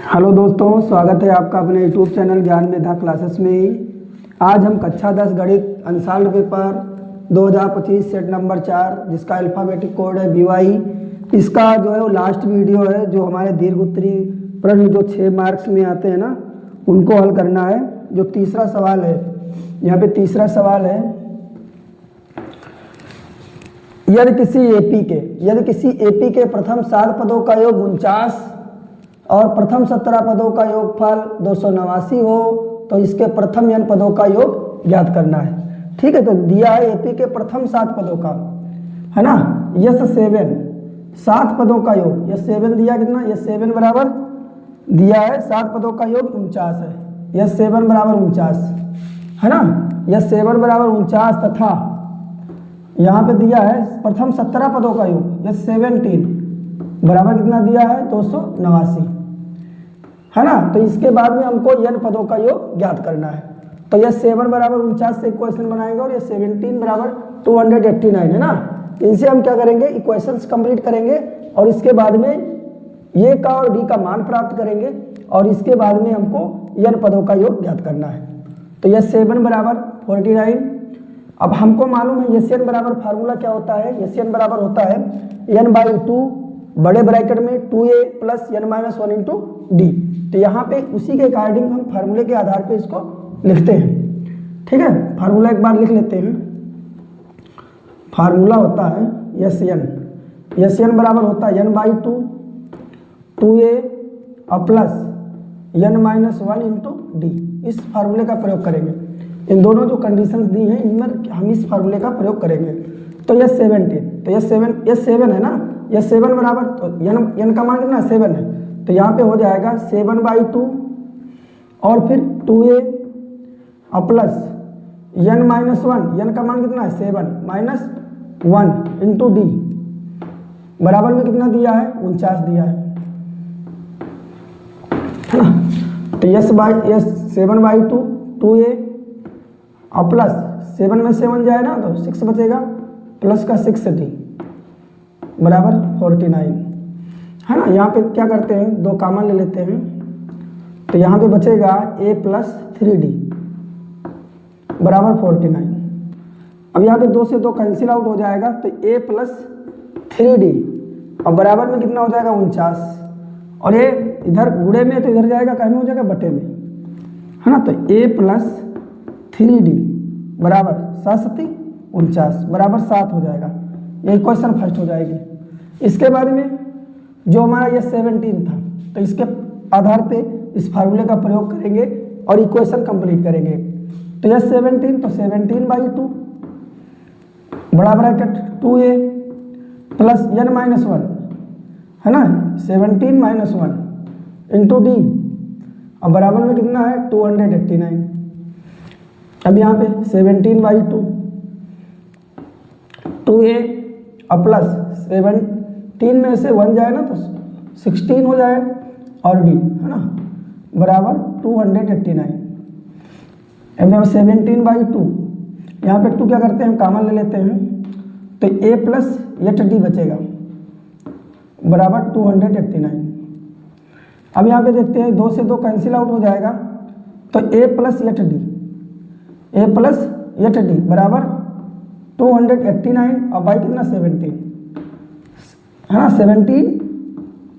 Hello दोस्तों, स्वागत है आपका अपने यूट्यूब चैनल ज्ञान मेधा क्लासेस में। आज हम कक्षा 10 गणित अंशांक पेपर 2025 सेट नंबर 4 जिसका अल्फ़ाबेटिक कोड है BY, इसका जो है वो लास्ट वीडियो है। जो हमारे दीर्घ उत्तरी प्रश्न जो 6 मार्क्स में आते हैं ना, उनको हल करना है। जो तीसरा सवाल है, यहाँ पे तीसरा सवाल है, यदि किसी एपी के प्रथम 7 पदों का योग 49 और प्रथम 17 पदों का योगफल 289 हो तो इसके प्रथम n पदों का योग ज्ञात करना है। ठीक है, तो दिया है एपी के प्रथम 7 पदों का, है ना, यस 7 7 पदों का योग, यस 7 दिया कितना, यस 7 बराबर दिया है 7 पदों का योग 49 है, यस 7 बराबर 49 है ना, यस 7 बराबर 49 तथा यहाँ पे दिया है प्रथम 17 पदों का योग यस 17 बराबर कितना दिया है 289, है ना। तो इसके बाद में हमको n पदों का योग ज्ञात करना है। तो यह 7 बराबर 49 से इक्वेशन बनाएंगे और ये 17 बराबर 289 है ना। इनसे हम क्या करेंगे, इक्वेशंस कंप्लीट करेंगे और इसके बाद में ये का और डी का मान प्राप्त करेंगे और इसके बाद में हमको n पदों का योग ज्ञात करना है। तो यह 7 बराबर 49। अब हमको मालूम है एस एन बराबर फार्मूला क्या होता है, एस एन बराबर होता है n/2 बड़े ब्रैकेट में 2a plus n-1 into D. तो यहाँ पे उसी के अकॉर्डिंग हम फार्मूले के आधार पे इसको लिखते हैं। ठीक है, फार्मूला एक बार लिख लेते हैं। फार्मूला होता है एस एन बराबर होता है n/2 2a plus n-1 into D. इस फार्मूले का प्रयोग करेंगे। इन दोनों जो कंडीशंस दी हैं इनमें हम इस फार्मूले का प्रयोग करेंगे। तो यह 17, तो यह 7 है ना, यह 7 बराबर, तो n का मान कितना 7 है, तो यहाँ पे हो जाएगा 7/2 और फिर 2a प्लस n-1, n का मान कितना है 7 माइनस 1 इंटू डी बराबर में कितना दिया है 49 दिया है ना। तो यस 7/2 2a प्लस 7 में 7 जाए ना तो 6 बचेगा प्लस का 6d बराबर 49, है ना। यहाँ पे क्या करते हैं, 2 कॉमन ले लेते हैं तो यहाँ पे बचेगा a प्लस 3d बराबर 49। अब यहाँ पे 2 से 2 कैंसिल आउट हो जाएगा तो a प्लस 3d और बराबर में कितना हो जाएगा 49, और ये इधर गुणे में तो इधर जाएगा, कहीं में हो जाएगा बटे में, है ना। तो a प्लस 3d बराबर 7 49 बराबर 7 हो जाएगा। यही क्वेश्चन फर्स्ट हो जाएगी। इसके बाद में जो हमारा ये 17 था तो इसके आधार पे इस फार्मूले का प्रयोग करेंगे और इक्वेशन कंप्लीट करेंगे। तो यह 17, तो 17/2 बड़ा ब्रैकेट 2a प्लस n-1, है ना, 17-1 इंटू डी और बराबर में कितना है 289। अब यहाँ पे 17/2 2a प्लस 17 में से 1 जाए ना तो 16 हो जाए और d, है ना, बराबर 289। अब 17/2 यहाँ पे 2 क्या करते हैं हम कॉमन ले लेते हैं तो a प्लस 8d बचेगा बराबर 289। अब यहाँ पे देखते हैं 2 से 2 कैंसिल आउट हो जाएगा तो a प्लस 8d बराबर 289 और बाई कितना 17, है ना, 17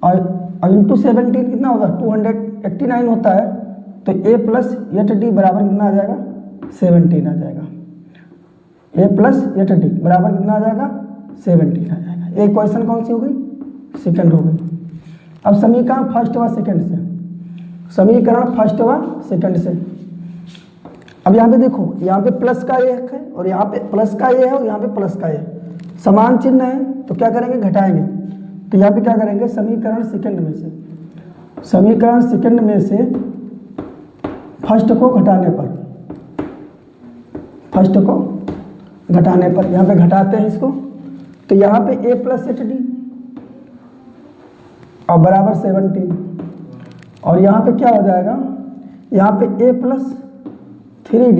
और इंटू 17 कितना होगा 289 होता है। तो a प्लस 8d बराबर कितना आ जाएगा 17 आ जाएगा, a प्लस 8d बराबर कितना आ जाएगा 17 आ जाएगा। एक क्वेश्चन कौन सी हो गई, सेकंड हो गई। अब समीकरण फर्स्ट व सेकंड से, समीकरण फर्स्ट व सेकंड से। अब यहाँ पे देखो, यहाँ पे प्लस का एक है और यहाँ पे प्लस का ये है और यहाँ पे प्लस का ये, समान चिन्ह है तो क्या करेंगे घटाएंगे। तो यहाँ पे क्या करेंगे, समीकरण सेकंड में से फर्स्ट को घटाने पर यहाँ पे घटाते हैं इसको। तो यहाँ पे a प्लस 8d और बराबर 17 और यहाँ पे क्या हो जाएगा, यहाँ पे a प्लस 3d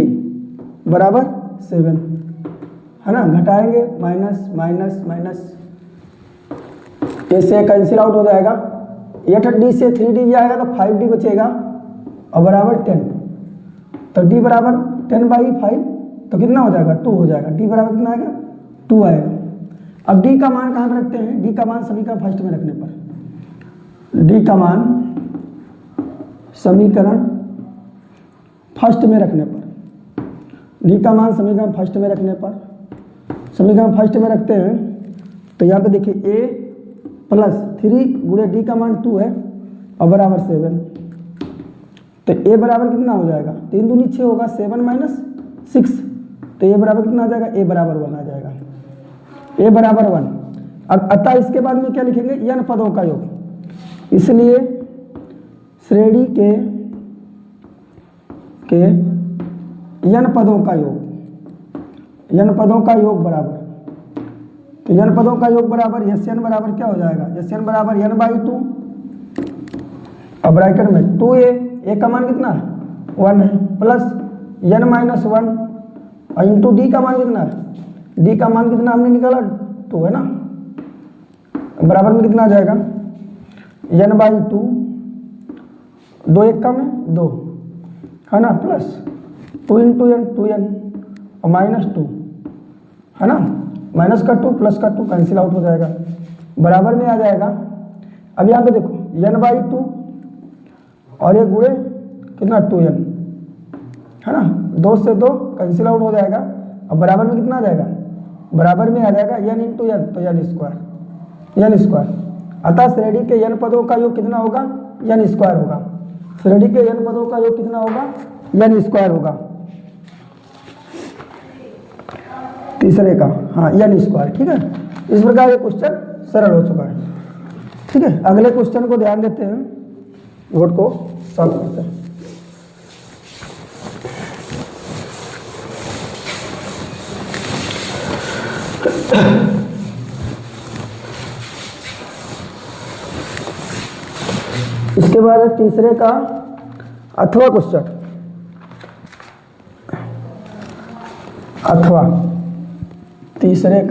बराबर 7, है ना, घटाएंगे माइनस माइनस माइनस, ऐसे कैंसिल आउट हो जाएगा 8d से 3d जाएगा तो 5d बचेगा और बराबर 10, तो d बराबर 10/5, तो कितना हो जाएगा 2 हो जाएगा। d बराबर कितना आएगा 2 आएगा। अब d का मान कहाँ पे रखते हैं, d का मान समीकरण फर्स्ट में रखने पर, d का मान समीकरण फर्स्ट में रखने पर, d का मान समीकरण फर्स्ट में रखने पर, समीकरण फर्स्ट में रखते हैं तो यहाँ पे देखिए a प्लस 3 गुणे d का मान 2 है और बराबर 7, तो a बराबर कितना हो जाएगा, 3 दूनी 6 होगा, 7 माइनस 6, तो a बराबर कितना आ जाएगा, a बराबर 1 आ जाएगा, a बराबर 1। अब अतः इसके बाद में क्या लिखेंगे, n पदों का योग, इसलिए श्रेणी के n पदों का योग, n पदों का योग बराबर, तो n पदों का योग बराबर Sn बराबर क्या हो जाएगा, Sn बराबर n/2, अब ब्रैकेट में 2a, a का मान कितना है 1 है, प्लस n-1 और इंटू d का मान कितना है, d का मान कितना हमने निकाला 2 है ना, बराबर में कितना आ जाएगा n/2, 2 1 कम है 2 है ना, प्लस 2 इंटू n 2n और -2 है ना, माइनस का 2 प्लस का 2 कैंसिल आउट हो जाएगा, बराबर में आ जाएगा। अब यहाँ पे देखो n/2 और ये गुणे कितना 2n है ना, 2 से 2 कैंसिल आउट हो जाएगा, अब बराबर में कितना आ जाएगा, बराबर में आ जाएगा n इंटू n, तो n स्क्वायर। अतः श्रेणी के n पदों का योग कितना होगा, n स्क्वायर होगा, श्रेणी के n पदों का योग कितना होगा, n स्क्वायर होगा। तीसरे का हाँ n स्क्वायर, ठीक है। इस प्रकार ये क्वेश्चन सरल हो चुका है, ठीक है। अगले क्वेश्चन को ध्यान देते हैं, बोर्ड को सॉल्व करते हैं। इसके बाद तीसरे का अथवा क्वेश्चन, अथवा तीसरे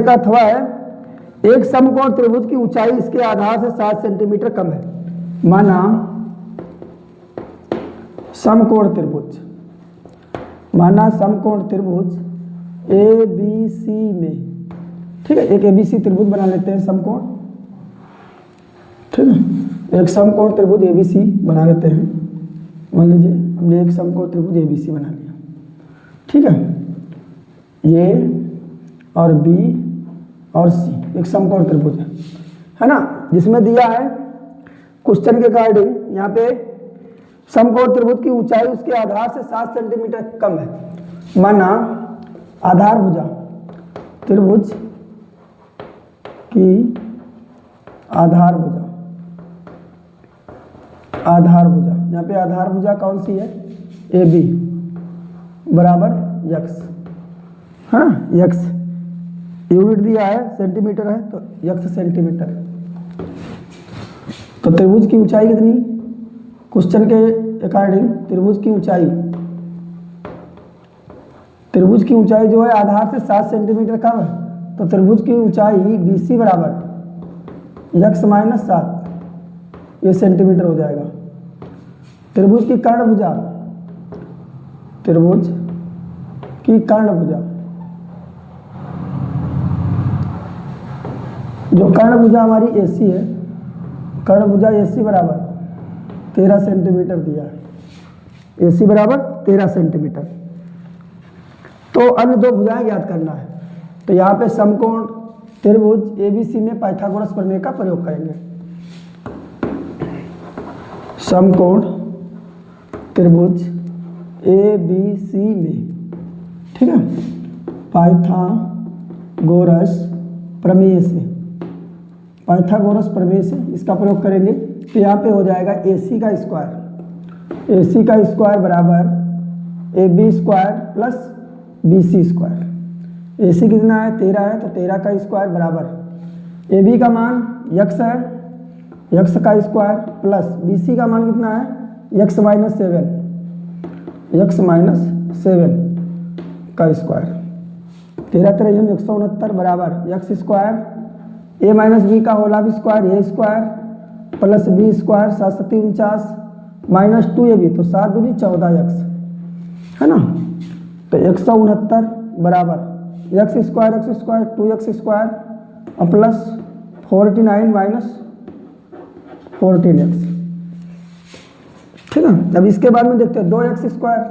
का अथवा है, एक समकोण त्रिभुज की ऊंचाई इसके आधार से 7 सेंटीमीटर कम है। माना समकोण त्रिभुज ABC में, ठीक है, एक ABC त्रिभुज बना लेते हैं समकोण, ठीक है, एक समकोण त्रिभुज ABC बना लेते हैं। मान लीजिए हमने एक समकोण त्रिभुज ABC बना लिया, ठीक है, ये और B और C एक समकोण त्रिभुज है ना, जिसमें दिया है क्वेश्चन के अकॉर्डिंग यहाँ पे समकोण त्रिभुज की ऊंचाई उसके आधार से 7 सेंटीमीटर कम है। माना आधार भुजा त्रिभुज की आधार भुजा, यहाँ पे आधार भुजा कौन सी है, AB बराबर x है ना, x यूनिट दिया है सेंटीमीटर है तो x सेंटीमीटर, तो त्रिभुज की ऊंचाई कितनी, क्वेश्चन के अकॉर्डिंग त्रिभुज की ऊंचाई जो है आधार से 7 सेंटीमीटर कम है, तो त्रिभुज की ऊंचाई BC बराबर x - 7 ये सेंटीमीटर हो जाएगा। त्रिभुज की कर्ण भुजा, जो कर्ण भुजा हमारी AC है, कर्ण भुजा AC बराबर 13 सेंटीमीटर दिया है, AC बराबर 13 सेंटीमीटर। तो अन्य दो भुजाएं ज्ञात करना है, तो यहाँ पे समकोण त्रिभुज ABC में पाइथागोरस प्रमेय का प्रयोग करेंगे। समकोण त्रिभुज ABC में, ठीक है, पाइथागोरस प्रमेय से इसका प्रयोग करेंगे, तो यहाँ पे हो जाएगा AC का स्क्वायर बराबर AB square plus BC square. AC कितना है 13 है, तो 13 का स्क्वायर बराबर AB का मान x है, x का स्क्वायर प्लस BC का मान कितना है x - 7 का स्क्वायर, 13 13 169 बराबर X square A minus B का whole of square A square plus B square 7 7 49 minus 2 A B तो 7 दूनी 14 एक्स है ना। तो 169 बराबर एक्स स्क्वायर 2 एक्स स्क्वायर और प्लस 49 माइनस 14 एक्स। ठीक है, अब इसके बाद में देखते हैं 2 एक्स स्क्वायर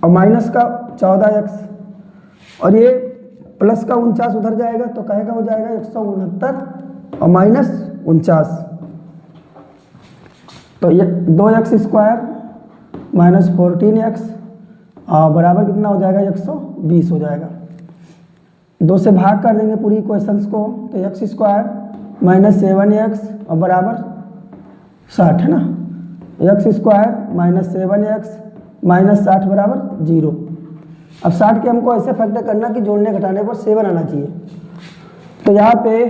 और माइनस का 14 एक्स और ये प्लस का 49 उधर जाएगा तो कहेगा हो जाएगा 169 और माइनस 49 तो ये 2 एक्स स्क्वायर माइनस 14 एक्स और बराबर कितना हो जाएगा 120 हो जाएगा। 2 से भाग कर देंगे पूरी इक्वेशंस को तो एक्स स्क्वायर माइनस 7 एक्स और बराबर 60 है ना। X square minus 7 x minus 60 बराबर 0। अब 60 के हमको ऐसे फैक्टर करना कि जोड़ने घटाने पर 7 आना चाहिए। तो यहाँ पे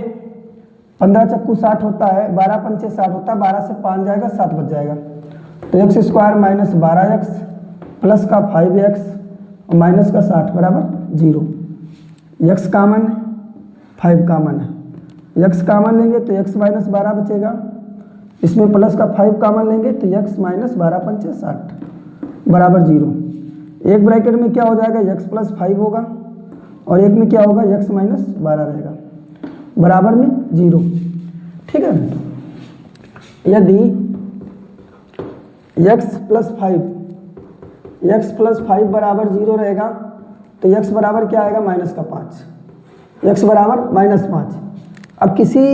15 चक्कू 60 होता है, 12 पंचे 60 होता है, 12 से 5 जाएगा 7 बच जाएगा। तो x square minus 12 x plus का 5 एक्स और माइनस का 60 बराबर 0। एक्स कामन है 5 कामन है, एक्स कामन लेंगे तो एक्स माइनस 12 बचेगा, इसमें प्लस का 5 कामन लेंगे तो एक्स माइनस 12 पंचे 60 बराबर 0। एक ब्रैकेट में क्या हो जाएगा एक्स प्लस 5 होगा और एक में क्या होगा एक्स माइनस 12 रहेगा बराबर में 0। ठीक है, यदि x प्लस 5 बराबर 0 रहेगा तो x बराबर क्या आएगा माइनस का 5, x बराबर माइनस 5। अब किसी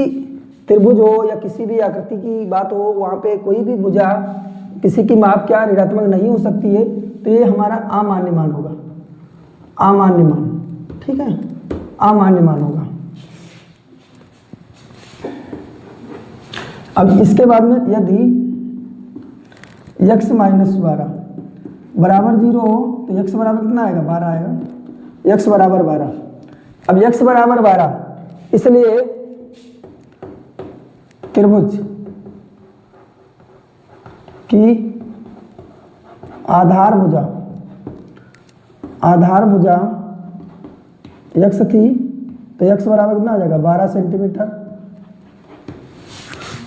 त्रिभुज हो या किसी भी आकृति की बात हो वहाँ पे कोई भी भुजा किसी की माप क्या ऋणात्मक नहीं हो सकती है तो ये हमारा अमान्य मान होगा, अमान्य मान। ठीक है, अमान्य मान होगा। अब इसके बाद में यदि x माइनस 12 बराबर 0 हो तो x बराबर कितना आएगा 12 आएगा, x बराबर 12। अब x बराबर 12 इसलिए त्रिभुज की आधार भुजा x थी तो x बराबर कितना आ जाएगा 12 सेंटीमीटर।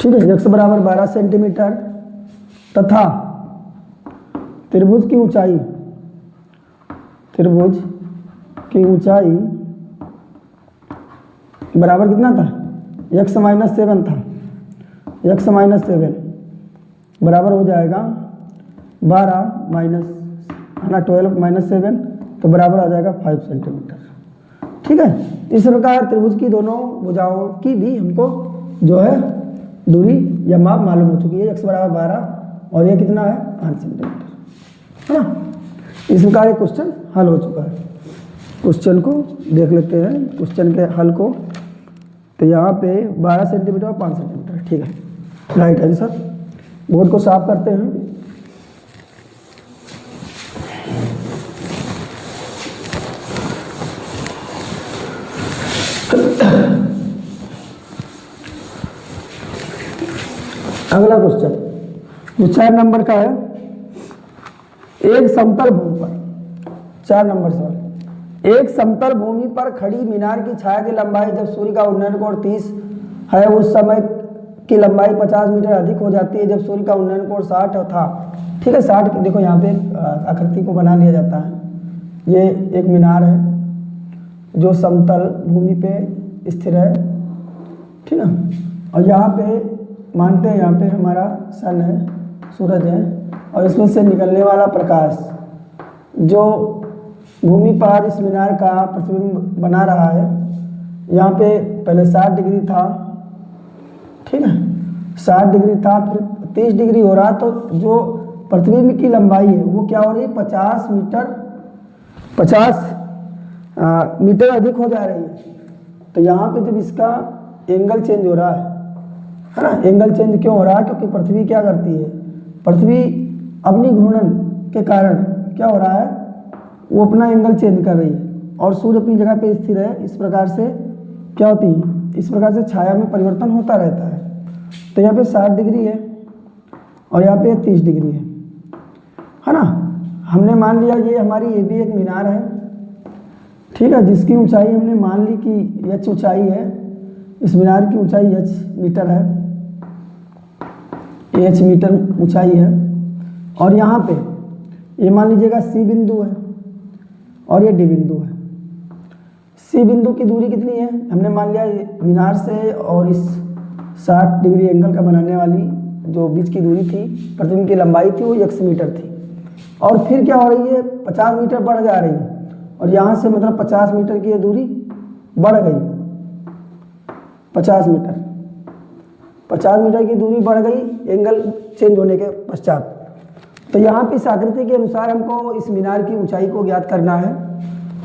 ठीक है, x बराबर 12 सेंटीमीटर तथा त्रिभुज की ऊंचाई बराबर कितना था x माइनस 7 था, x माइनस 7 बराबर हो जाएगा 12 माइनस है ना 12 माइनस 7 तो बराबर आ जाएगा 5 सेंटीमीटर। ठीक है, इस प्रकार त्रिभुज की दोनों भुजाओं की भी हमको जो है दूरी या माप मालूम हो चुकी है, x बराबर 12 और ये कितना है 5 सेंटीमीटर है ना। इस प्रकार एक क्वेश्चन हल हो चुका है। क्वेश्चन को देख लेते हैं, क्वेश्चन के हल को। तो यहाँ पे 12 सेंटीमीटर और 5 सेंटीमीटर। ठीक है, राइट आंसर। बोर्ड को साफ करते हैं। अगला क्वेश्चन जो 4 नंबर का है, एक समतल भूमि पर 4 नंबर सवाल, एक समतल भूमि पर खड़ी मीनार की छाया की लंबाई जब सूर्य का उन्नयन कोण 30 है उस समय की लंबाई 50 मीटर अधिक हो जाती है जब सूर्य का उन्नयन कोण 60 था। ठीक है, 60 देखो यहाँ पे आकृति को बना लिया जाता है। ये एक मीनार है जो समतल भूमि पे स्थिर है। ठीक है, और यहाँ पे मानते हैं यहाँ पे हमारा सन है, सूरज है और इसमें से निकलने वाला प्रकाश जो भूमि पर इस मीनार का प्रतिबिंब बना रहा है। यहाँ पे पहले 60 डिग्री था। ठीक है, 60 डिग्री था, फिर 30 डिग्री हो रहा तो जो प्रतिबिंब की लंबाई है वो क्या हो रही है 50 मीटर अधिक हो जा रही है। तो यहाँ पे जब इसका एंगल चेंज हो रहा है ना, एंगल चेंज क्यों हो रहा है क्योंकि पृथ्वी क्या करती है, पृथ्वी अपनी घूर्णन के कारण क्या हो रहा है वो अपना एंगल चेंज कर रही है और सूर्य अपनी जगह पे स्थिर है। इस प्रकार से क्या होती है, इस प्रकार से छाया में परिवर्तन होता रहता है। तो यहाँ पे 60 डिग्री है और यहाँ पे 30 डिग्री है ना। हमने मान लिया ये हमारी ये भी एक मीनार है। ठीक है, जिसकी ऊंचाई हमने मान ली कि h ऊंचाई है, इस मीनार की ऊंचाई h मीटर है, h मीटर ऊंचाई है, और यहाँ पे ये मान लीजिएगा C बिंदु है और ये D बिंदु है। C बिंदु की दूरी कितनी है, हमने मान लिया मीनार से और इस 60 डिग्री एंगल का बनाने वाली जो बीच की दूरी थी, प्रतिबिंब की लंबाई थी, वो x मीटर थी। और फिर क्या हो रही है, 50 मीटर बढ़ जा रही है, और यहाँ से मतलब 50 मीटर की ये दूरी बढ़ गई, 50 मीटर की दूरी बढ़ गई एंगल चेंज होने के पश्चात। तो यहाँ पे इस आकृति के अनुसार हमको इस मीनार की ऊंचाई को ज्ञात करना है।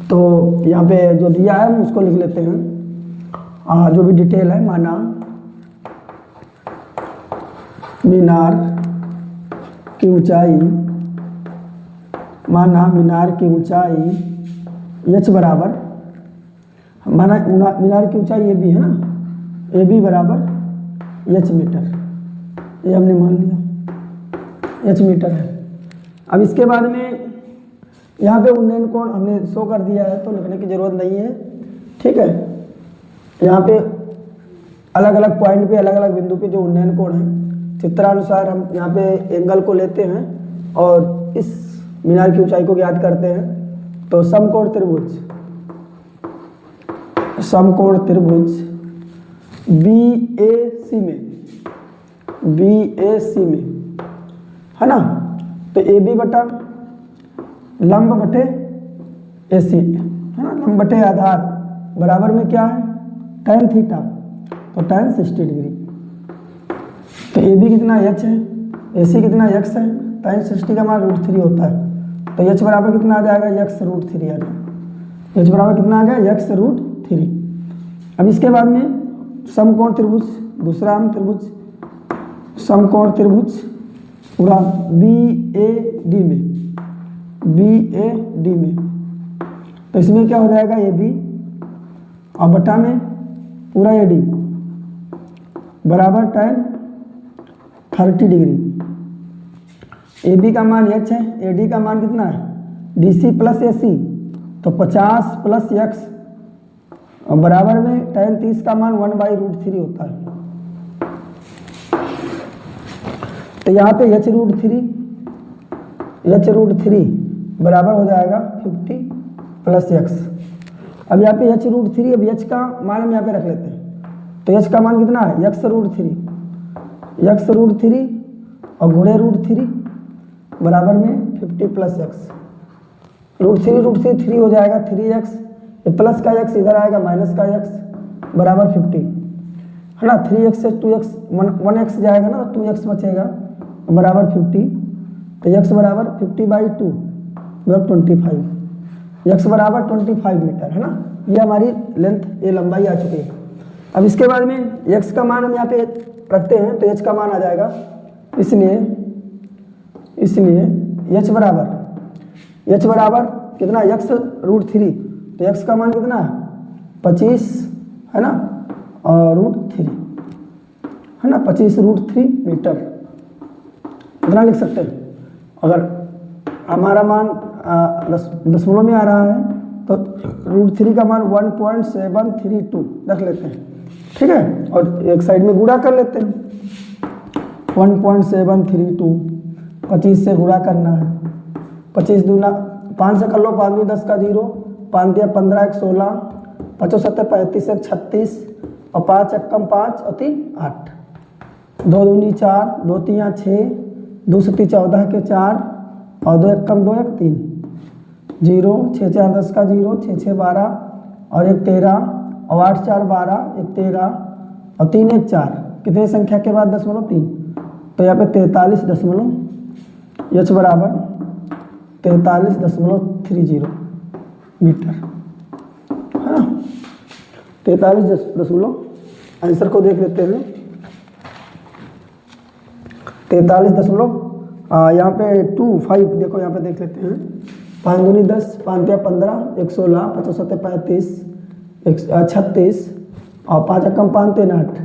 तो यहाँ पे जो दिया है हम उसको लिख लेते हैं, जो भी डिटेल है। माना मीनार की ऊंचाई, माना मीनार की ऊंचाई h बराबर, माना मीनार की ऊंचाई ये भी है ना, ए बी बराबर h मीटर, ये हमने मान लिया h मीटर है। अब इसके बाद में यहाँ पे उन्नयन कोण हमने शो कर दिया है, तो लिखने की ज़रूरत नहीं है, ठीक है। यहाँ पे अलग अलग पॉइंट पे, अलग अलग बिंदु पे जो उन्नयन कोण है, चित्रानुसार हम यहाँ पे एंगल को लेते हैं और इस मीनार की ऊंचाई को ज्ञात करते हैं। तो समकोण त्रिभुज, समकोण त्रिभुज BAC में है ना, तो AB बटा लंब बटे AC है ना, लंब बटे आधार बराबर में क्या है, tan थीटा, तो tan 60 डिग्री। तो AB कितना h है, AC कितना x है, tan 60 का मान √3 होता है, तो h बराबर कितना आ जाएगा, x √3 आ जाएगा, h बराबर कितना आ गया, x √3। अब इसके बाद में समकोण त्रिभुज, दूसरा हम त्रिभुज समकोण त्रिभुज पूरा BAD में, तो इसमें क्या हो जाएगा, AB और बटा में पूरा AD बराबर tan 30 डिग्री। AB का मान h है, AD का मान कितना है, DC प्लस AC, तो 50 प्लस x और बराबर में tan 30 का मान 1/√3 होता है। तो यहाँ पे h√3 बराबर हो जाएगा 50 प्लस x। अब यहाँ पे h√3, अब h का मान हम यहाँ पे रख लेते हैं, तो h का मान कितना है, x √3 और गुणे √3 बराबर में 50 प्लस x, √3 3 हो जाएगा, 3x, ये प्लस का x इधर आएगा, माइनस का x बराबर 50 है ना, 3x से 2x 1x जाएगा ना, तो 2x बचेगा बराबर 50, तो x बराबर 50/2 मतलब 25, x बराबर 25 मीटर है ना, ये हमारी लेंथ, ये लंबाई आ चुकी है। अब इसके बाद में x का मान हम यहाँ पे रखते हैं, तो h का मान आ जाएगा, इसलिए h बराबर कितना, x √3, तो x का मान कितना है, 25 है ना, और √3 है ना, 25√3 मीटर, इतना लिख सकते हैं। अगर हमारा मान दशमलव में आ रहा है, तो √3 का मान 1.732 रख लेते हैं, ठीक है, और एक साइड में गुणा कर लेते हैं, 1.732, 25 से गुणा करना है, 25 दूना 5 से कर लो, 5 10 का 0, 5 दिया 15 1 16, 5 7 35 1 36, और 5 1 5 और 3 8, 2 दूनी 4, 2 3 6, 2 7 14 के 4, और 2 1 2 1 3, 0 6 4 10 का 0, 6 6 12 और 1 13, और 8 4 12, 1 13 और 3 1 4, कितने संख्या के बाद 0.3, तो यहाँ पे 43 दशमलव, h बराबर 43.30 मीटर है ना, 43 आंसर को देख लेते हैं, 43 यहाँ पे 25 देखो, यहाँ पे देख लेते हैं, 5 दूनी 10, 5 दिया 15, 1 16, 5 7 35, 36, और 5 1 5 3 8,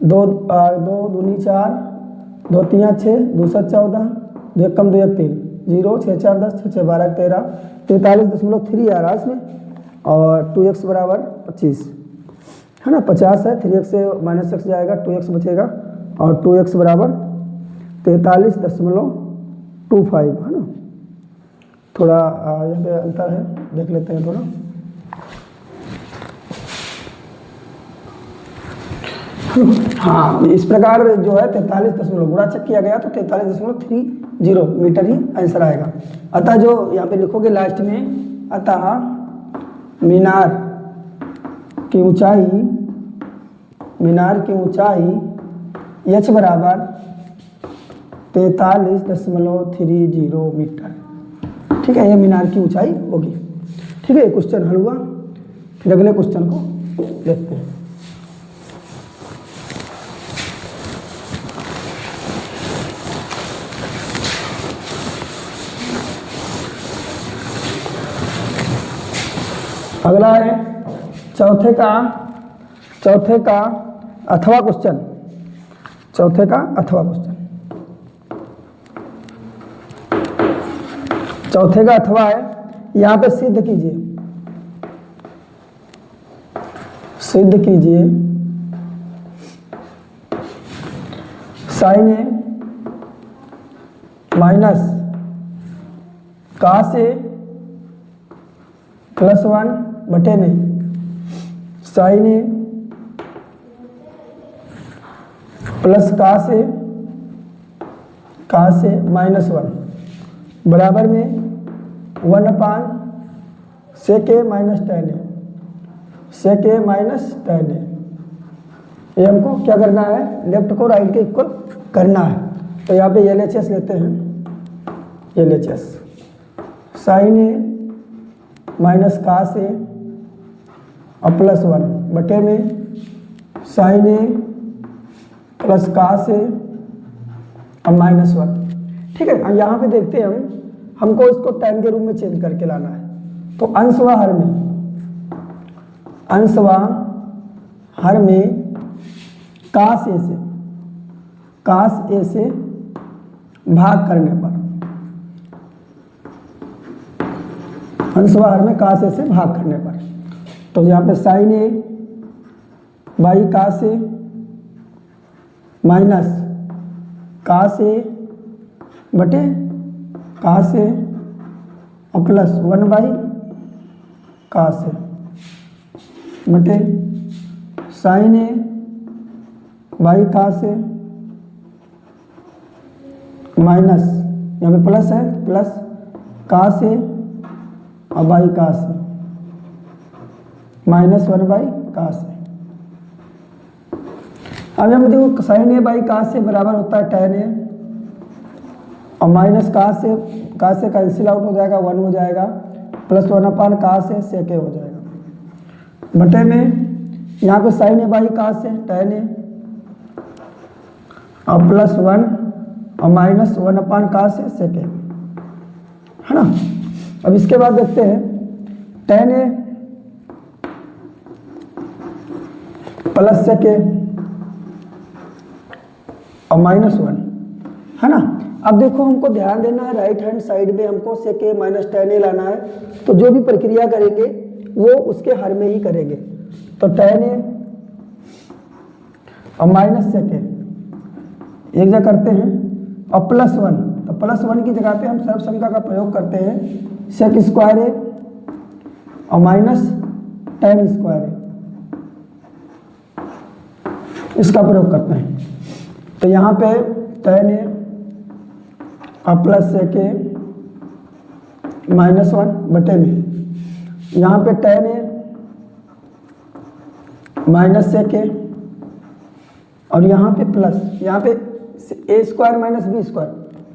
2 दूनी 4, 2 3 6, 2 7 14, 2 1 2 1 3, 0 6 4 10, 6 6 12 13, 43.3 आ रहा है इसमें, और 2x बराबर 25 है ना, 50 है, 3x से -x जाएगा, 2x बचेगा और 2x बराबर 43.25 है ना। थोड़ा यहाँ पे अंतर है, देख लेते हैं थोड़ा। हाँ, इस प्रकार जो है 43 गुणा चेक किया गया तो 43.30 मीटर ही आंसर आएगा। अतः जो यहाँ पे लिखोगे लास्ट में, अतः मीनार की ऊंचाई h बराबर 43.30 मीटर। ठीक है, ये मीनार की ऊंचाई होगी। ठीक है, ये क्वेश्चन हल हुआ। फिर अगले क्वेश्चन को देखते हैं। अगला है चौथे का अथवा क्वेश्चन। चौथे का अथवा है, यहाँ पे सिद्ध कीजिए साइन ए माइनस cos ए +1 बटे में साइन ए प्लस cos ए -1 बराबर में 1/sec a minus tan a, sec a minus tan a। ये हमको क्या करना है, लेफ्ट को राइट के इक्वल करना है। तो यहाँ पे LHS लेते हैं, LHS sine A minus cos a और +1 बटे में sine A plus cos a और -1। ठीक है, यहाँ पे देखते हैं हमको इसको tan के रूप में चेंज करके लाना है। तो अंश व हर में cos a से भाग करने पर, अंश व हर में cos a से भाग करने पर, तो यहाँ पे sine A by cos a minus cos a बटे cos a और प्लस 1/cos a बटे sine A by cos a minus, यहाँ पे प्लस है, प्लस cos a और by cos a -1/cos a। अब यहाँ पे देखो sine A by cos a बराबर होता है tan a और minus cos a cancel out हो जाएगा, 1 हो जाएगा, plus 1/cos a sec a हो जाएगा बटे में यहाँ पे sine A by cos a tan a और +1 और minus 1/cos a sec a, है ना। अब इसके बाद देखते हैं tan a plus sec a और -1, है ना। अब देखो हमको ध्यान देना है, राइट हैंड साइड में हमको sec a minus tan a लाना है। तो जो भी प्रक्रिया करेंगे वो उसके हर में ही करेंगे। तो tan a और माइनस sec a एक जगह करते हैं और +1, तो +1 की जगह पे हम सर्वसंख्या का प्रयोग करते हैं, sec स्क्वायर a और माइनस tan स्क्वायर a, इसका प्रयोग करते हैं। तो यहाँ पे tan a और प्लस sec a -1 बटे में यहाँ पे tan a minus sec a और यहाँ पे प्लस, यहाँ पे a square minus b square,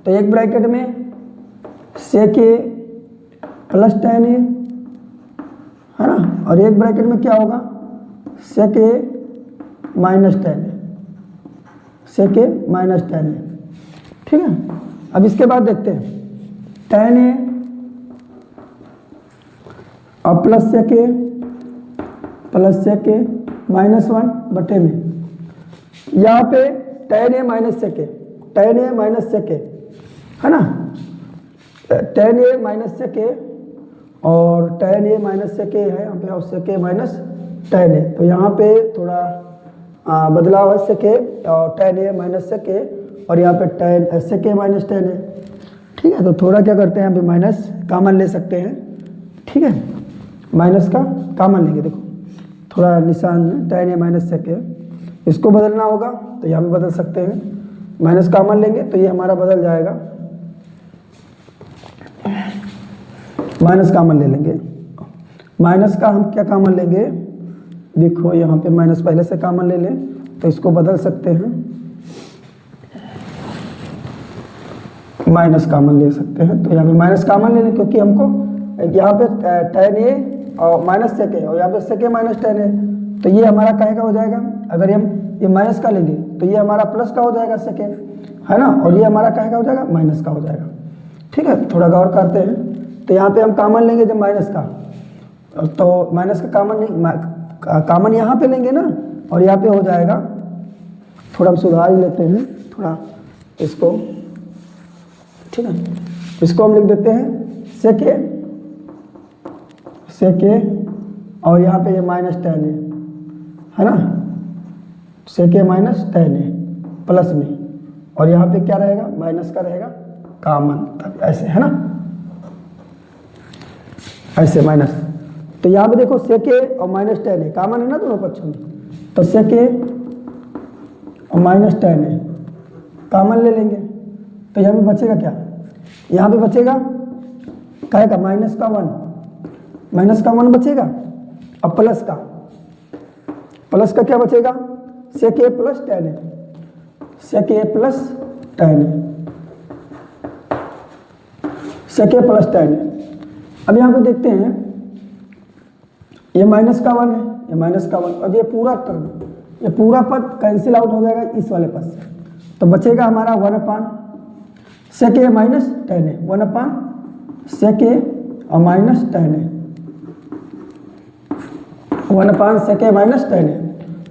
तो एक ब्रैकेट में sec a plus tan a, है ना, और एक ब्रैकेट में क्या होगा sec a minus tan a, sec a minus tan a। ठीक है, अब इसके बाद देखते हैं tan a और प्लस sec a -1 बटे में यहाँ पे tan a minus sec a, है ना, tan a minus sec a और tan a minus sec a है यहाँ पे, और sec a minus tan a, तो यहाँ पे थोड़ा बदलाव है sec a और tan a minus sec a, और यहाँ पे tan sec a minus tan a। ठीक है, तो थोड़ा क्या करते हैं यहाँ पे माइनस कॉमन ले सकते हैं। ठीक है, माइनस का कॉमन लेंगे, देखो थोड़ा निशान tan a minus sec a, इसको बदलना होगा तो यहाँ पे बदल सकते हैं, माइनस कॉमन लेंगे तो ये हमारा बदल जाएगा, माइनस कॉमन ले लेंगे। माइनस का हम क्या कॉमन लेंगे, देखो यहाँ पे माइनस पहले से कॉमन ले लें तो इसको बदल सकते हैं, माइनस कॉमन ले सकते हैं, तो यहाँ पे माइनस कॉमन ले लें क्योंकि हमको यहाँ पे tan a और माइनस sec a और यहाँ पे sec a minus tan a, तो ये हमारा काहे का हो जाएगा, अगर हम ये माइनस का लेंगे तो ये हमारा प्लस का हो जाएगा sec a, है ना, और ये हमारा काहे का हो जाएगा, माइनस का हो जाएगा। ठीक है, थोड़ा गौर करते हैं, तो यहाँ पे हम कॉमन लेंगे जब माइनस का, तो माइनस का कॉमन नहीं, कॉमन यहाँ पे लेंगे ना, और यहाँ पे हो जाएगा, थोड़ा हम सुधार ही लेते हैं थोड़ा इसको। ठीक है, इसको हम लिख देते हैं sec a, और यहाँ पे ये माइनस tan a, है ना, sec a minus tan a plus में, और यहाँ पे क्या रहेगा, माइनस का रहेगा कॉमन, तब ऐसे, है ना, ऐसे माइनस। तो यहाँ पे देखो sec a और माइनस tan a कॉमन है ना दोनों पक्षों में, तो sec a और माइनस tan a कॉमन ले लेंगे, तो यहाँ पे बचेगा क्या, यहाँ पे बचेगा क्या का, माइनस का 1, माइनस का 1 बचेगा, अब प्लस का क्या बचेगा, sec a plus tan a, sec a plus tan a, sec a plus tan a। अब यहाँ पे देखते हैं ये माइनस का 1 है, ये माइनस का 1, और ये पूरा टर्म, ये पूरा पद कैंसिल आउट हो जाएगा इस वाले पद से, तो बचेगा हमारा 1 sec a minus tan a, 1 sec a और minus tan a, 1 sec a minus tan a।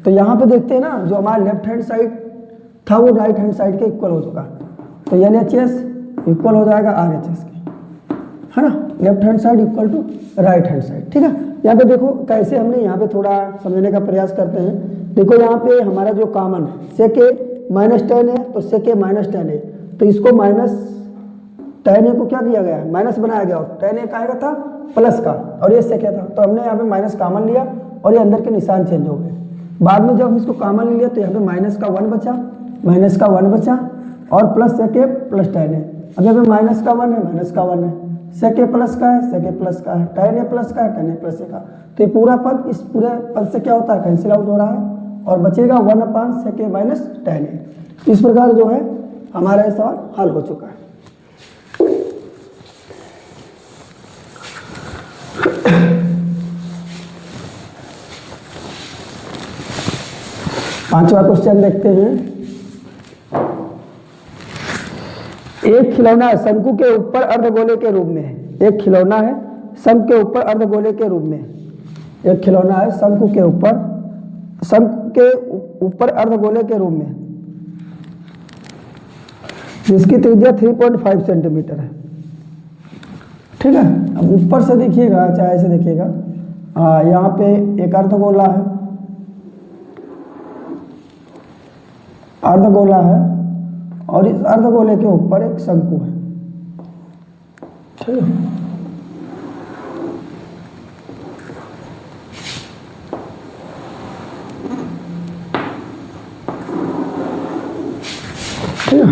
तो यहाँ पे देखते हैं ना, जो हमारा लेफ्ट हैंड साइड था वो राइट हैंड साइड के इक्वल हो चुका, तो LHS इक्वल हो जाएगा RHS के, है ना, left hand side equal to right hand side. ठीक है, यहाँ पे देखो कैसे हमने यहाँ पे थोड़ा समझने का प्रयास करते हैं। देखो यहाँ पे हमारा जो कॉमन है sec a minus tan a, तो sec a minus tan a, तो इसको माइनस tan a को क्या किया गया, माइनस बनाया गया, और tan a का आएगा था प्लस का, और ये sec a था, तो हमने यहाँ पे माइनस कॉमन लिया और ये अंदर के निशान चेंज हो गए। बाद में जब हम इसको कॉमन लिया तो यहाँ पे माइनस का 1 बचा, माइनस का 1 बचा, और plus sec a plus tan a। अब यहाँ पे माइनस का 1 है, माइनस का 1 है, sec a प्लस का है, sec a प्लस का है, tan a प्लस का है, tan a प्लस का, तो ये पूरा पद इस पूरे पद से क्या होता है, कैंसिल आउट हो रहा है, और बचेगा 1 sec a minus tan a। इस प्रकार जो है हमारा ये सवाल हल हो चुका है। पांचवा क्वेश्चन देखते हैं। एक खिलौना शंकु के ऊपर अर्धगोले के रूप में है, एक खिलौना है शंकु के ऊपर अर्धगोले के रूप में, एक खिलौना है शंकु के ऊपर अर्धगोले के रूप में, जिसकी त्रिज्या 3.5 सेंटीमीटर है। ठीक है, अब ऊपर से देखिएगा, चाहे ऐसे देखिएगा, यहाँ पे एक अर्धगोला है, और इस अर्धगोले के ऊपर एक शंकु है। ठीक है, ठीक है,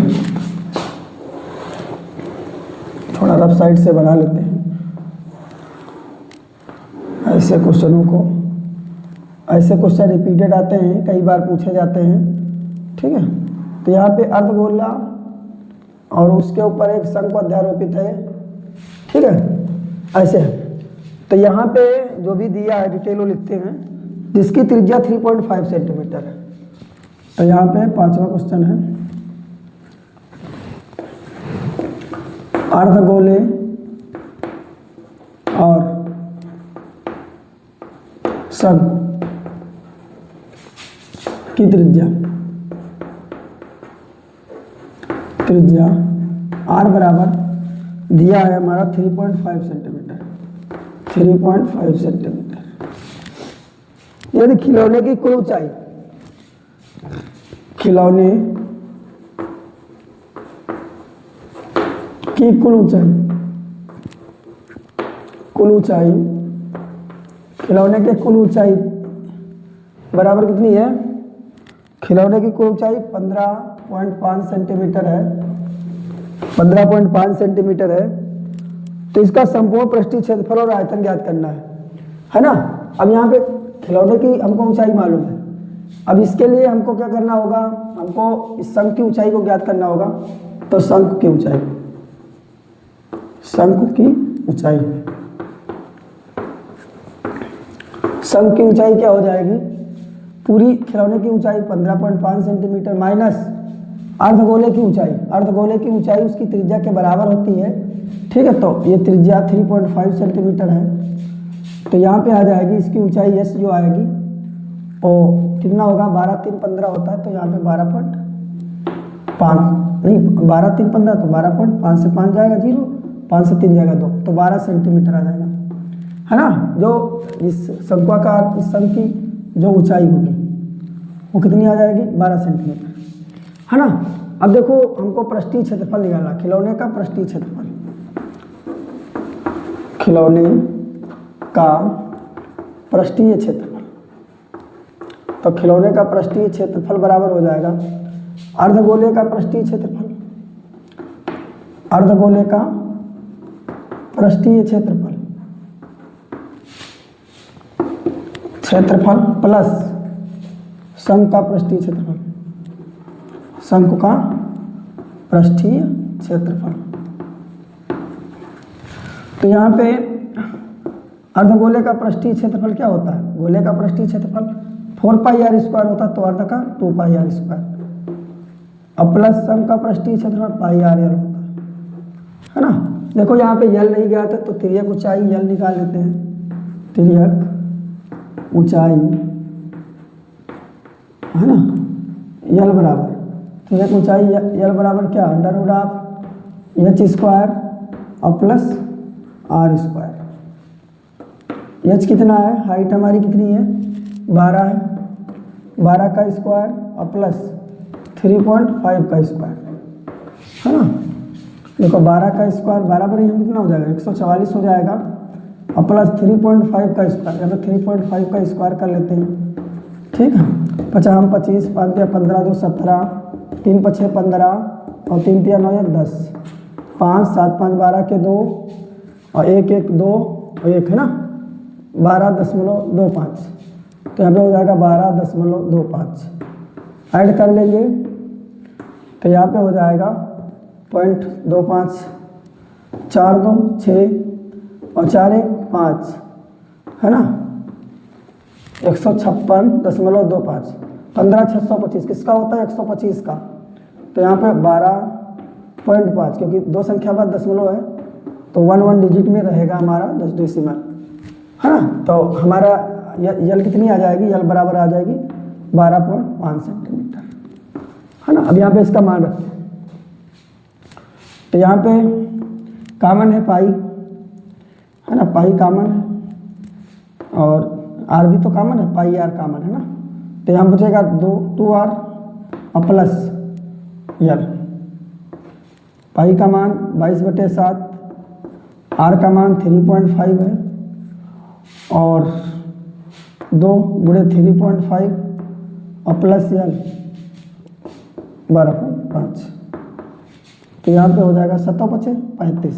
थोड़ा रफ साइड से बना लेते हैं ऐसे क्वेश्चनों को। ऐसे क्वेश्चन रिपीटेड आते हैं, कई बार पूछे जाते हैं। ठीक है, तो यहाँ पे अर्धगोला और उसके ऊपर एक शंकु अध्यारोपित है। ठीक है, ऐसे है, तो यहाँ पे जो भी दिया है डिटेल वो लिखते हैं, जिसकी त्रिज्या 3.5 सेंटीमीटर है। तो यहाँ पे पांचवा क्वेश्चन है, अर्धगोले और शंकु की त्रिज्या R बराबर दिया है हमारा 3.5 सेंटीमीटर। 3.5 सेंटीमीटर। यदि खिलौने की कुल ऊंचाई, खिलौने की कुल ऊंचाई, खिलौने के कुल ऊंचाई बराबर कितनी है? खिलौने की कुल ऊंचाई 15.5 सेंटीमीटर है, 15.5 सेंटीमीटर है। तो इसका संपूर्ण पृष्ठीय क्षेत्रफल और आयतन ज्ञात करना है ना। अब यहाँ पे खिलौने की हमको ऊंचाई मालूम है। अब इसके लिए हमको क्या करना होगा? हमको इस शंख की ऊंचाई को ज्ञात करना होगा। तो शंख की ऊंचाई, शंख की ऊंचाई, शंख की ऊंचाई क्या हो जाएगी? पूरी खिलौने की ऊंचाई 15.5 सेंटीमीटर माइनस अर्धगोले की ऊंचाई, अर्धगोले की ऊंचाई उसकी त्रिज्या के बराबर होती है। ठीक है, तो ये त्रिज्या 3.5 सेंटीमीटर है। तो यहाँ पे आ जाएगी इसकी ऊंचाई एस जो आएगी वो कितना होगा? 12 3 15 होता है, तो यहाँ पे 12.5 नहीं, 12 3 15, तो 12.5 से 5 जाएगा 0, 5 से 3 जाएगा 2, तो 12 सेंटीमीटर आ जाएगा, है ना। जो इस शंक्वाकार, इस शंख की जो ऊंचाई होगी वो कितनी आ जाएगी? 12 सेंटीमीटर, है ना। अब देखो हमको पृष्ठीय क्षेत्रफल निकालना, खिलौने का पृष्ठीय क्षेत्रफल, खिलौने का पृष्ठीय क्षेत्रफल। तो खिलौने का पृष्ठीय क्षेत्रफल बराबर हो जाएगा अर्धगोले का पृष्ठीय क्षेत्रफल, अर्धगोले का पृष्ठीय क्षेत्रफल, क्षेत्रफल प्लस शंख का पृष्ठीय क्षेत्रफल, शंख का पृष्ठीय क्षेत्रफल। तो यहाँ पे अर्धगोले का पृष्ठीय क्षेत्रफल क्या होता है? गोले का पृष्ठीय क्षेत्रफल 4πr² होता है, तो अर्ध का 2πr², और प्लस शंख का पृष्ठीय क्षेत्रफल πrl होता है ना। देखो यहाँ पे यल नहीं गया था, तो तिर्यक ऊंचाई यल निकाल लेते हैं। तिर्यक ऊंचाई, है ना, यल बराबर, तिर्यक ऊंचाई यल बराबर क्या? √h² और प्लस r²। एच कितना है? हाइट हमारी कितनी है? 12 है, 12 का स्क्वायर और प्लस 3.5 का स्क्वायर, है ना। देखो 12 का स्क्वायर बराबर ही कितना हो जाएगा? 144 हो जाएगा, और प्लस 3.5 का स्क्वायर, या तो 3.5 का स्क्वायर कर लेते हैं। ठीक है, 50 25, 5 15 2 17, 3 5 15 और 3 3 9 1 10, 5 7 5 12 के 2 और 1 1 2 और 1, है ना, 12.25। तो यहाँ पे हो जाएगा 12.25। ऐड कर लेंगे तो यहाँ पे हो जाएगा 0.25, 4 2 6 और 4 1 5, है ना, 156.25। 15,625 किसका होता है? 125 का। तो यहाँ पे 12.5, क्योंकि दो संख्या बाद दशमलव है, तो 1 डिजिट में रहेगा हमारा 10 डेसिमल, है ना। तो हमारा यल कितनी आ जाएगी? यल बराबर आ जाएगी 12.5 सेंटीमीटर, है ना। अब यहाँ पे इसका मान रखते हैं। तो यहाँ पे कॉमन है पाई, है ना, पाई कॉमन है, और आर भी तो कॉमन है, पाई आर कॉमन है ना। तो यहाँ बचेगा 2r और प्लस यल। पाई का मान 22/7, आर का मान 3.5 है, और 2 गुणे 3.5 और प्लस यल 12.5। तो यहाँ पे हो जाएगा 7 5 35,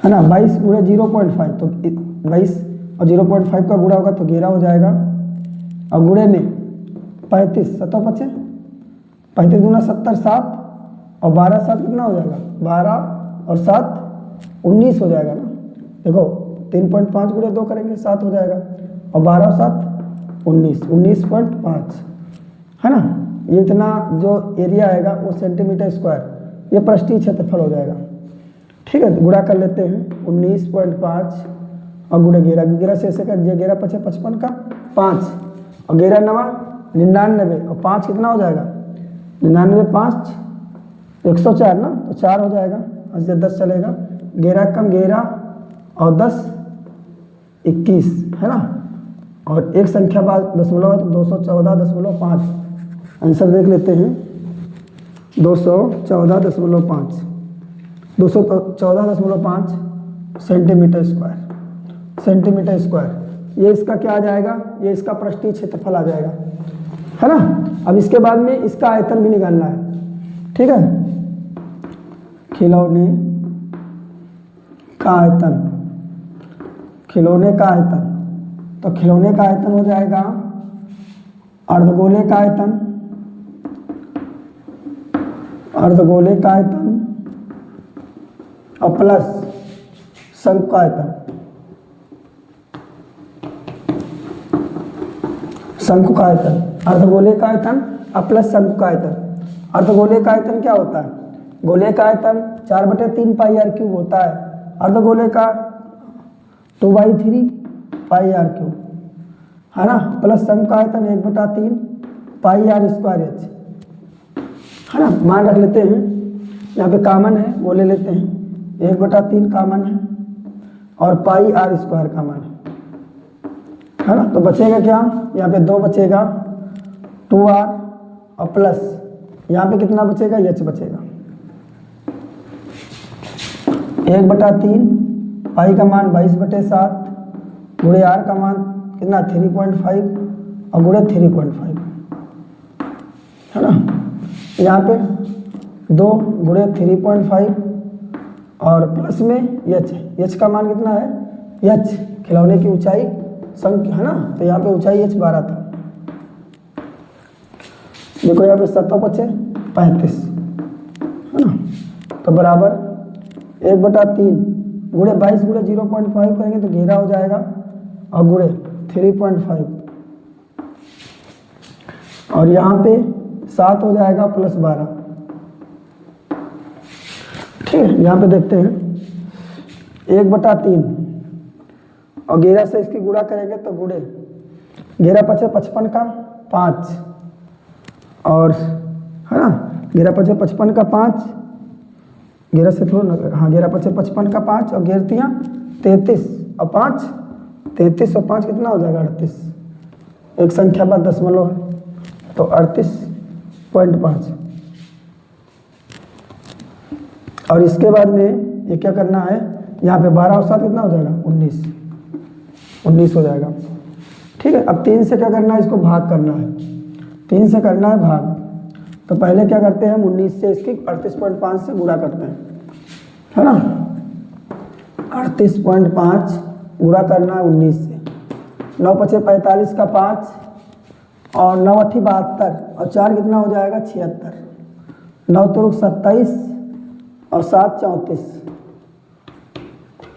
है ना। 22 गुणे 0.5, तो 22 और 0.5 का गुणा होगा तो 11 हो जाएगा, और गुणे में 35, 7 5 35 दूना 70, 7 और 12 7 कितना हो जाएगा? 12 और 7 19 हो जाएगा ना। देखो 3.5 गुणे 2 करेंगे 7 हो जाएगा, और 12 और 7 19, 19.5, है ना। ये इतना जो एरिया आएगा वो सेंटीमीटर स्क्वायर, ये पृष्ठीय क्षेत्रफल हो जाएगा। ठीक है, गुणा कर लेते हैं 19.5 और गुणे 11, 11 से ऐसे कर दिया, 11 5 55 का 5 और 11 9 99 और 5 कितना हो जाएगा? 99 5 104 ना, तो 4 हो जाएगा, आज से 10 चलेगा, 11 कम 11 और 10 21 है ना, और एक संख्या बाद दशमलव है तो 214.5। आंसर देख लेते हैं 214.5 सेंटीमीटर स्क्वायर। ये इसका क्या आ जाएगा, ये इसका पृष्ठीय क्षेत्रफल आ जाएगा, है ना। अब इसके बाद में इसका आयतन भी निकालना है, ठीक है। खिलौने का आयतन, तो खिलौने का आयतन हो जाएगा अर्धगोले का आयतन और प्लस शंकु का आयतन। अर्धगोले का आयतन और प्लस शंकु का आयतन। अर्धगोले का आयतन क्या होता है, गोले का आयतन 4/3 पाई आर क्यूब होता है, अर्धगोले का 2/3 पाई आर क्यूब, है ना, प्लस शंकु का आयतन 1/3 पाई आर स्क्वायर एच, है ना। मान रख लेते हैं, यहाँ पे कॉमन है वो ले लेते हैं, 1/3 कॉमन है और पाई आर स्क्वायर कॉमन है ना। तो बचेगा क्या, यहाँ पे 2 बचेगा 2r और प्लस यहाँ पे कितना बचेगा, एच बचेगा 1/3 पाई का मान 22/7 गुणे आर का मान कितना 3.5 और गुणे 3.5, है ना। यहाँ पे 2 गुणे 3.5 और प्लस में एच का मान कितना है, एच खिलौने की ऊंचाई संख्या, है ना। तो यहाँ पे ऊंचाई एच 12 था। देखो यहाँ पे 7 बचे 35, है ना। तो बराबर 1/3 गुणे 22 गुणे 0.5 करेंगे तो घेरा हो जाएगा और गुणे 3.5 और यहाँ पे 7 हो जाएगा प्लस 12, ठीक है। यहाँ पे देखते हैं 1/3 और घेरा से इसकी गुणा करेंगे तो गुणे घेरा 55 का 5 और, है ना, घेरा 55 का 5, घेरा से थोड़ा ना, हाँ, घेरा 55 का 5 और घेरतियाँ 33 और 5 33 और 5 कितना हो जाएगा 38। एक संख्या बाद दशमलव है तो 38.5। और इसके बाद में ये क्या करना है, यहाँ पे 12 और 7 कितना हो जाएगा 19 हो जाएगा, ठीक है। अब 3 से क्या करना है, इसको भाग करना है, 3 से करना है भाग। तो पहले क्या करते हैं हम 19 से इसकी 38.5 से गुणा करते हैं, है ना। 38.5 गुणा करना है 19 से, 9 × 5 = 45 का 5 और 9 × 8 = 72 और 4 कितना हो जाएगा 76, 9 × 3 = 27 और 7 × 34,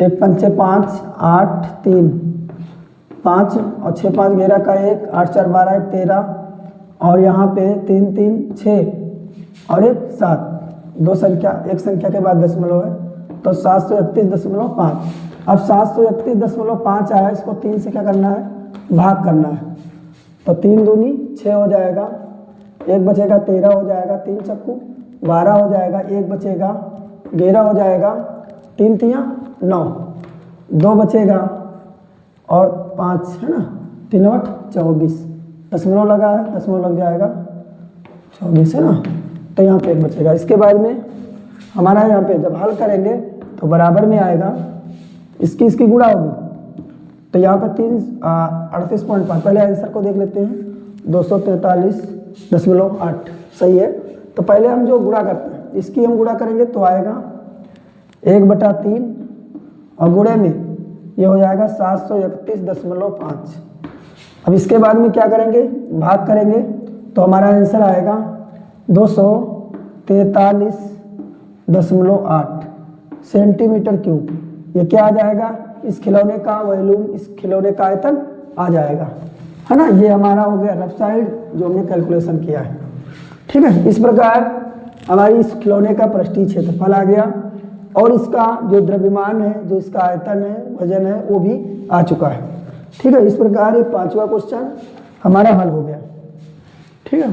1 × 5 = 5 8 3 5 और 6 × 5 घेरा का 1 8 × 4 = 12 1 13 और यहाँ पे 3 3 6 और 1 7, 2 संख्या, एक संख्या के बाद दशमलव है तो 731.5। अब 731.5 आया, इसको 3 से क्या करना है, भाग करना है। तो 3 दूनी 6 हो जाएगा, 1 बचेगा 13 हो जाएगा, 3 चक्कू 12 हो जाएगा, 1 बचेगा 11 हो जाएगा, 3 तियाँ 9, 2 बचेगा और 5, है ना, 3 8 24, दशमलव लगा है, दशमलव लग जाएगा 24, है ना। तो यहाँ पे 1 बचेगा। इसके बाद में हमारा यहाँ पे जब हल करेंगे तो बराबर में आएगा, इसकी गुणा होगी तो यहाँ पर 38.5। पहले आंसर को देख लेते हैं, 243.8 सही है। तो पहले हम जो गुणा करते हैं इसकी हम गुणा करेंगे तो आएगा 1/3 और गुणे में ये हो जाएगा 731.5। अब इसके बाद में क्या करेंगे, भाग करेंगे तो हमारा आंसर आएगा 243.8 सेंटीमीटर क्यूब। ये क्या आ जाएगा, इस खिलौने का वॉल्यूम, इस खिलौने का आयतन आ जाएगा, है ना। ये हमारा हो गया रफ साइड जो हमने कैलकुलेशन किया है, ठीक है। इस प्रकार हमारी इस खिलौने का पृष्ठीय क्षेत्रफल आ गया और इसका जो द्रव्यमान है, जो इसका आयतन है, वजन है, वो भी आ चुका है, ठीक है। इस प्रकार ये 5वां क्वेश्चन हमारा हल हो गया, ठीक है।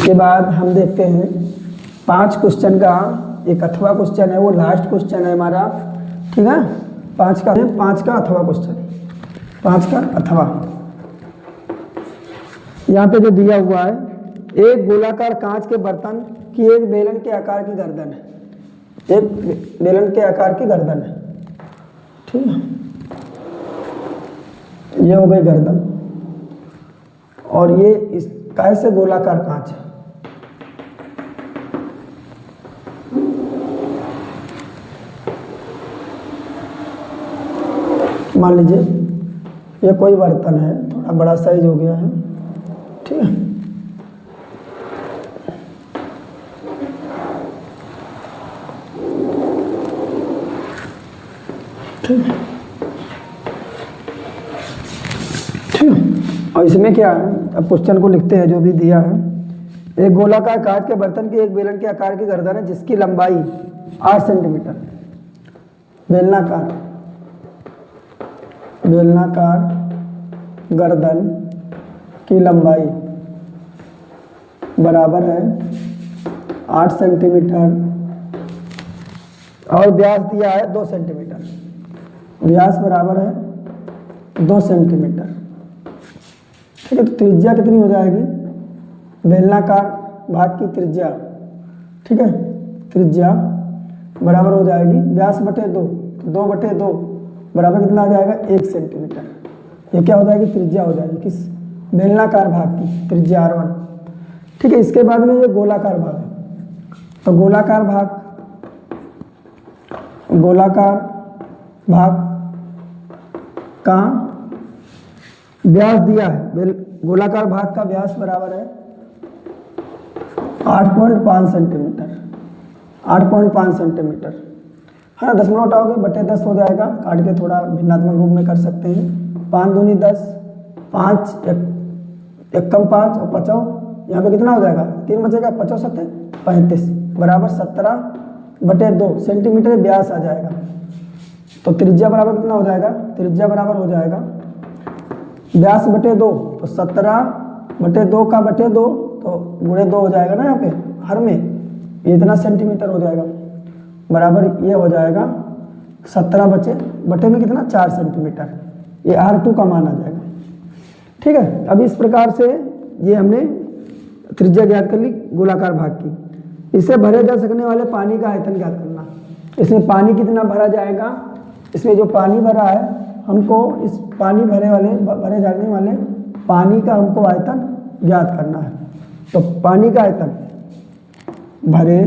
इसके बाद हम देखते हैं 5 क्वेश्चन का एक अथवा क्वेश्चन है, वो लास्ट क्वेश्चन है हमारा, ठीक है। 5 का अथवा क्वेश्चन, 5 का अथवा। यहाँ पे जो दिया हुआ है, एक गोलाकार कांच के बर्तन की एक बेलन के आकार की गर्दन है, एक बेलन के आकार की गर्दन है, ठीक है। ये हो गई गर्दन, और ये इस कैसे गोलाकार कांच है। मान लीजिए ये कोई बर्तन है, थोड़ा बड़ा साइज हो गया है, ठीक है। ठीक है, और इसमें क्या है, अब क्वेश्चन को लिखते हैं जो भी दिया है। एक गोलाकार कांच के बर्तन की एक बेलन के आकार की गर्दन है जिसकी लंबाई 8 सेंटीमीटर। बेलनाकार गर्दन की लंबाई बराबर है 8 सेंटीमीटर और व्यास दिया है 2 सेंटीमीटर। व्यास बराबर है 2 सेंटीमीटर, ठीक है। तो त्रिज्या कितनी हो जाएगी, बेलनाकार भाग की त्रिज्या, ठीक है, त्रिज्या बराबर हो जाएगी व्यास बटे 2, 2/2 बराबर कितना आ जाएगा 1 सेंटीमीटर। ये क्या हो जाएगी, त्रिज्या हो जाएगी किस, बेलनाकार भाग की त्रिज्या R1, ठीक है। इसके बाद में ये गोलाकार भाग है, तो गोलाकार भाग का व्यास दिया है, गोलाकार भाग का व्यास बराबर है 8.5 सेंटीमीटर, 8.5 सेंटीमीटर, है ना। 10 मिनट आओगे बटे 10 हो जाएगा, काट के थोड़ा भिन्नात्मक रूप में कर सकते हैं। 5 दूनी 10, 5 एक कम 5 और 5 यहाँ पे कितना हो जाएगा, 3 बचेगा, 5 7 35 बराबर 17/2 सेंटीमीटर व्यास आ जाएगा। तो त्रिज्या बराबर कितना हो जाएगा, त्रिज्या बराबर हो जाएगा व्यास बटे 2, तो 17/2 का बटे 2 तो गुणे 2 हो जाएगा ना, यहाँ पे हर में ये इतना सेंटीमीटर हो जाएगा, बराबर ये हो जाएगा 17 बटे में कितना 4 सेंटीमीटर, ये R2 का मान आ जाएगा, ठीक है। अब इस प्रकार से ये हमने त्रिज्या ज्ञात कर ली गोलाकार भाग की। इससे भरे जा सकने वाले पानी का आयतन ज्ञात करना। इसमें पानी कितना भरा जाएगा, इसमें जो पानी भरा है हमको इस भरे जाने वाले पानी का हमको आयतन ज्ञात करना है। तो पानी का आयतन, भरे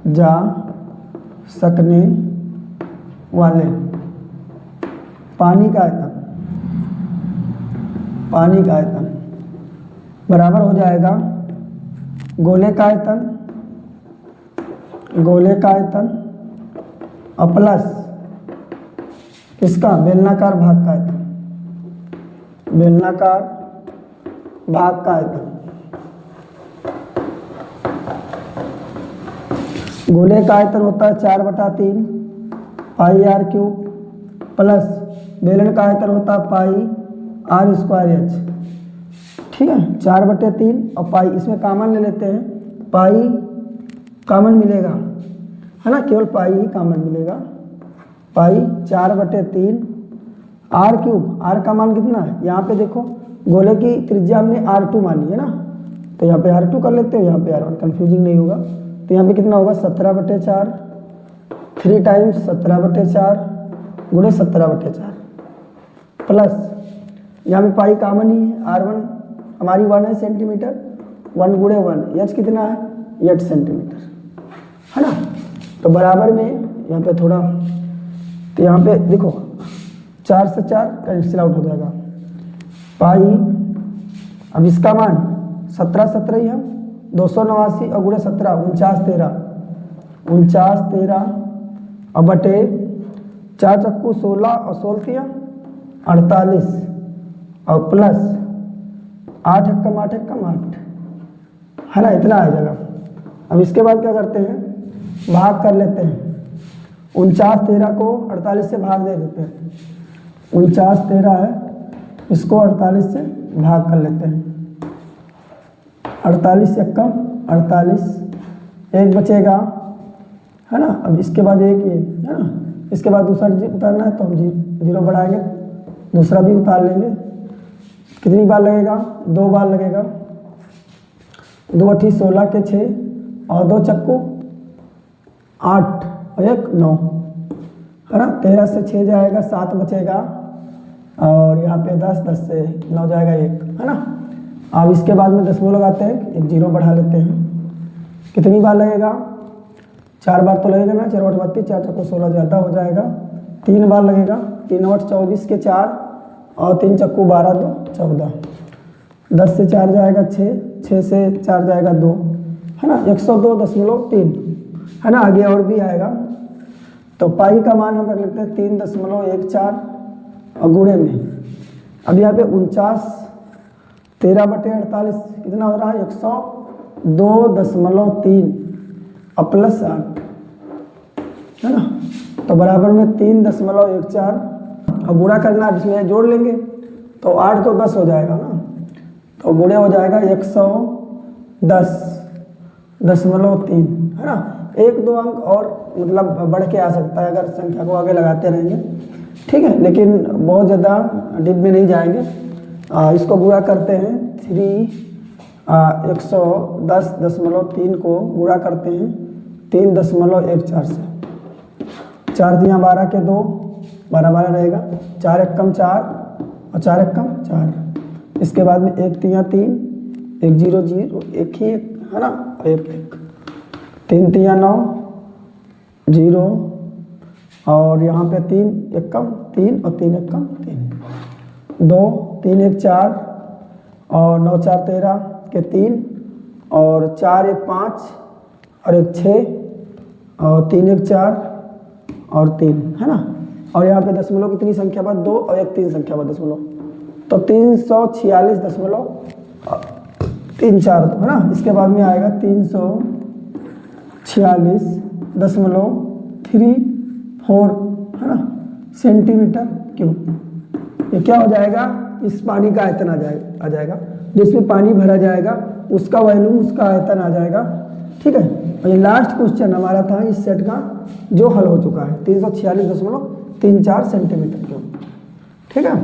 जा सकने वाले पानी का आयतन बराबर हो जाएगा गोले का आयतन और प्लस इसका बेलनाकार भाग का आयतन, गोले का आयतन होता है 4/3 पाई r³ प्लस बेलन का आयतन होता है पाई r²h, ठीक है। 4/3 और पाई, इसमें कॉमन ले लेते हैं, पाई कॉमन मिलेगा, है ना, केवल पाई ही कॉमन मिलेगा। पाई 4/3 r³ r का मान कितना है, यहाँ पे देखो गोले की त्रिज्या हमने R2 मानी है ना, तो यहाँ पे R2 कर लेते हो, यहाँ पे R1, कंफ्यूजिंग नहीं होगा। तो यहाँ पे कितना होगा 17/4, 3 टाइम्स 17/4 गुणे 17/4 प्लस यहाँ पे पाई कॉमन ही है, R1 हमारी 1 है सेंटीमीटर, 1 गुणे 1 h कितना है 8 सेंटीमीटर, है ना। तो बराबर में यहाँ पे थोड़ा, तो यहाँ पे देखो 4 से 4 कैंसिल आउट हो जाएगा, पाई, अब इसका मान 17 ही है, 289 और गुणे 17 49 13 और बटे 4 चक्कू 16 और 16 48 और प्लस 8 एकम 8 एकम 8, है ना, इतना आ जाएगा। अब इसके बाद क्या करते हैं, भाग कर लेते हैं, 49 13 को 48 से भाग दे देते हैं, 49 13 है, इसको 48 से भाग कर लेते हैं, 48 एकम 48, एक बचेगा, है ना। अब इसके बाद एक ये, है ना, इसके बाद दूसरा उतारना है तो हम जीरो बढ़ाएंगे, दूसरा भी उतार लेंगे। कितनी बार लगेगा? 2 बार लगेगा। 2 अठी 16 के 6 और 2 चक्कू 8 और 1 9, है ना। 13 से 6 जाएगा, 7 बचेगा और यहाँ पे 10, 10 से 9 जाएगा 1, है ना। अब इसके बाद में दशमलव लगाते हैं, एक जीरो बढ़ा लेते हैं। कितनी बार लगेगा? 4 बार तो लगेगा ना, 4 8 32, 4 चक्कू 16 ज़्यादा हो जाएगा। 3 बार लगेगा, 3 8 24 के 4 और 3 चक्कू 12 2 14, 10 से 4 जाएगा 6, 6 से 4 जाएगा 2, है ना। 102.3, है ना। आगे और भी आएगा। तो पाई का मान हम रख लेते हैं 3.14 और गुणे में, अब यहाँ पे 49, 13/48 कितना हो रहा है? 102.3 और प्लस 8, है ना। तो बराबर में 3.14 और गुणा करना है, इसमें जोड़ लेंगे तो 8 तो 10 हो जाएगा ना, तो गुणे हो जाएगा 110.3, है ना। 1-2 अंक और मतलब बढ़ के आ सकता है अगर संख्या को आगे लगाते रहेंगे, ठीक है, लेकिन बहुत ज़्यादा डीप में नहीं जाएंगे। इसको गुणा करते हैं 110.3 को गुणा करते हैं 3.14 से, 4 दिया 12 के 2, 12 12 रहेगा, 4 एकम 4 और 4 एकम 4। इसके बाद में 1 तिया 3, 1 0 0, 1 ही 1, है ना, 1 1, 3 तिया 9 0 और यहाँ पे 3 एकम 3 और 3 एकम 3, 2 3 1 4 और 9 4 13 के 3 और 4 1 5 और 1 6 और 3 1 4 और 3, है ना। और यहाँ पे दशमलव कितनी संख्या बाद? 2 और 1 3 संख्या बाद दशमलव, तो 346.34, है ना। इसके बाद में आएगा 346.34, है ना, सेंटीमीटर क्यूब। ये क्या हो जाएगा? इस पानी का आयतन आ जाएगा, जिसमें पानी भरा जाएगा उसका वॉल्यूम, उसका आयतन आ जाएगा, ठीक है। और ये लास्ट क्वेश्चन हमारा था इस सेट का जो हल हो चुका है, 346.34 सेंटीमीटर क्यूब, ठीक है।